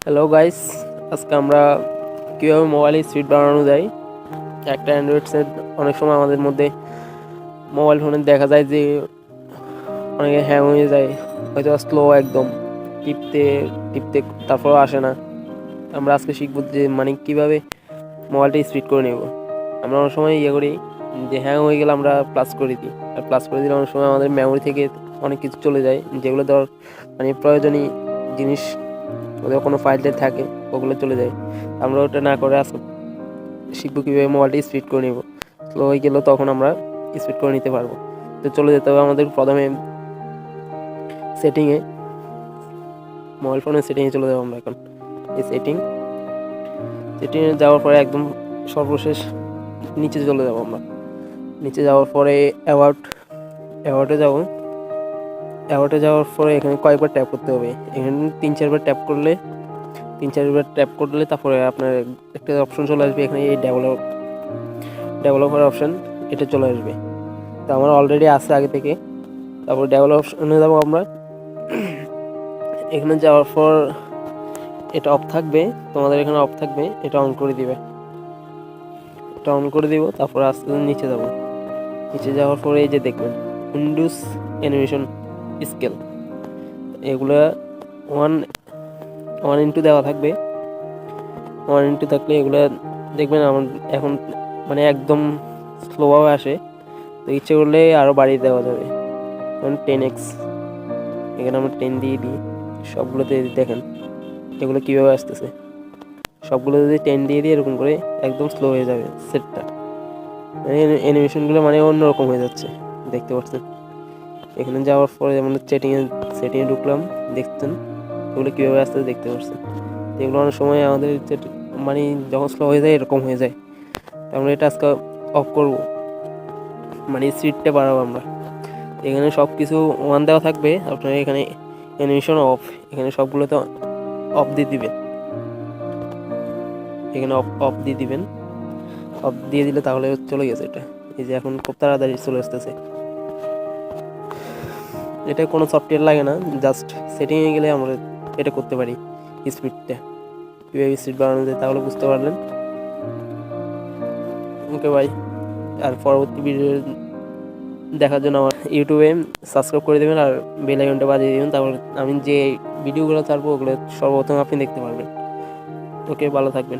Hello guys, আজকে আমরা কীভাবে মোবাইলে স্পিড বাড়ানো যায়। একটা অ্যান্ড্রয়েড সেট অনেক সময় আমাদের মধ্যে মোবাইল ফোনে দেখা যায় যে অনেকে হ্যাং হয়ে যায়, হয়তো স্লো একদম টিপতে টিপতে তারপরেও আসে না। আমরা আজকে শিখবো যে কীভাবে মোবাইলটা স্পিড করে নেব। আমরা অনেক সময় করি যে হ্যাং হয়ে গেলে আমরা প্লাস করে দিই, আর প্লাস করে দিলে অনেক সময় আমাদের মেমোরি থেকে অনেক কিছু চলে যায়, যেগুলো ধর প্রয়োজনীয় জিনিস ওদের কোনো ফাইলটা থাকে ওগুলো চলে যায়। আমরা ওটা না করে আজকে শিখবো কীভাবে মোবাইলটা স্পিড করে নেব। স্লো হয়ে গেলেও তখন আমরা স্পিড করে নিতে পারবো। তো চলে যেতে হবে আমাদের প্রথমে সেটিংয়ে, মোবাইল ফোনের সেটিংয়ে চলে যাবো আমরা এখন। এই সেটিংয়ে যাওয়ার পরে একদম সর্বশেষ নিচে চলে যাবো আমরা। নিচে যাওয়ার পরে অ্যাওয়ার্ডে যাওয়ার পরে এখানে কয়েকবার ট্যাপ করতে হবে। এখানে 3-4 বার ট্যাপ করলে তারপরে আপনার একটা অপশন চলে আসবে, এখানে এই ডেভেলপার অপশন, এটা চলে আসবে। তো আমার অলরেডি আছে আগে থেকে। তারপর ডেভেলপ অপশনে যাবো আমরা। এখানে যাওয়ার পর এটা অফ থাকবে, তোমাদের এখানে অফ থাকবে, এটা অন করে দিবে। এটা অন করে দিব। তারপর আস্তে আস্তে নিচে যাওয়ার পরে এই যে দেখবেন উইন্ডোজ অ্যানিমেশন স্কেল, এগুলো 1:1 দেওয়া থাকবে। 1:2 থাকলে এগুলো দেখবেন আমার এখন একদম স্লোভাবে আসে। তো ইচ্ছে করলে আরও বাড়িয়ে দেওয়া যাবে, 10x। এখানে আমরা 10 দিয়ে দিই। সবগুলোতে দেখেন এগুলো কীভাবে আসতেছে। সবগুলো যদি 10 দিয়ে দিই এরকম করে একদম স্লো হয়ে যাবে সেটটা, অ্যানিমেশনগুলো অন্যরকম হয়ে যাচ্ছে, দেখতে পাচ্ছেন। এখানে যাওয়ার পরে যেমন সেটিংয়ে ঢুকলাম, দেখছেন এগুলো কীভাবে আসতেছে, দেখতে পাচ্ছেন। এগুলো অনেক সময় আমাদের যখন স্লো হয়ে যায় এরকম হয়ে যায়। আমরা এটা আজকে অফ করবো, স্পিডটা বাড়াবো আমরা। এখানে সব কিছু 1 দেওয়া থাকবে, আপনার এখানে অ্যানিমেশন অফ, এখানে সবগুলোতে অফ দিয়ে দিবেন। এখানে অফ দিয়ে দিবেন। অফ দিয়ে দিলে তাহলে চলে গেছে এটা। এই যে এখন খুব তাড়াতাড়ি চলে আসতেছে। এটা কোনো সফটওয়্যার লাগে না, জাস্ট সেটিংয়ে গেলে আমরা এটা করতে পারি। স্পিডটা কীভাবে স্পিড বাড়ানো যায় তাহলে বুঝতে পারলেন। ওকে ভাই, আর পরবর্তী ভিডিও দেখার জন্য আমার ইউটিউবে সাবস্ক্রাইব করে দেবেন আর বেল আইকনটা বাজিয়ে দেবেন। তারপর আমি যে ভিডিওগুলো ছাড়বো ওগুলো সর্বপ্রথম আপনি দেখতে পারবেন। ওকে, ভালো থাকবেন।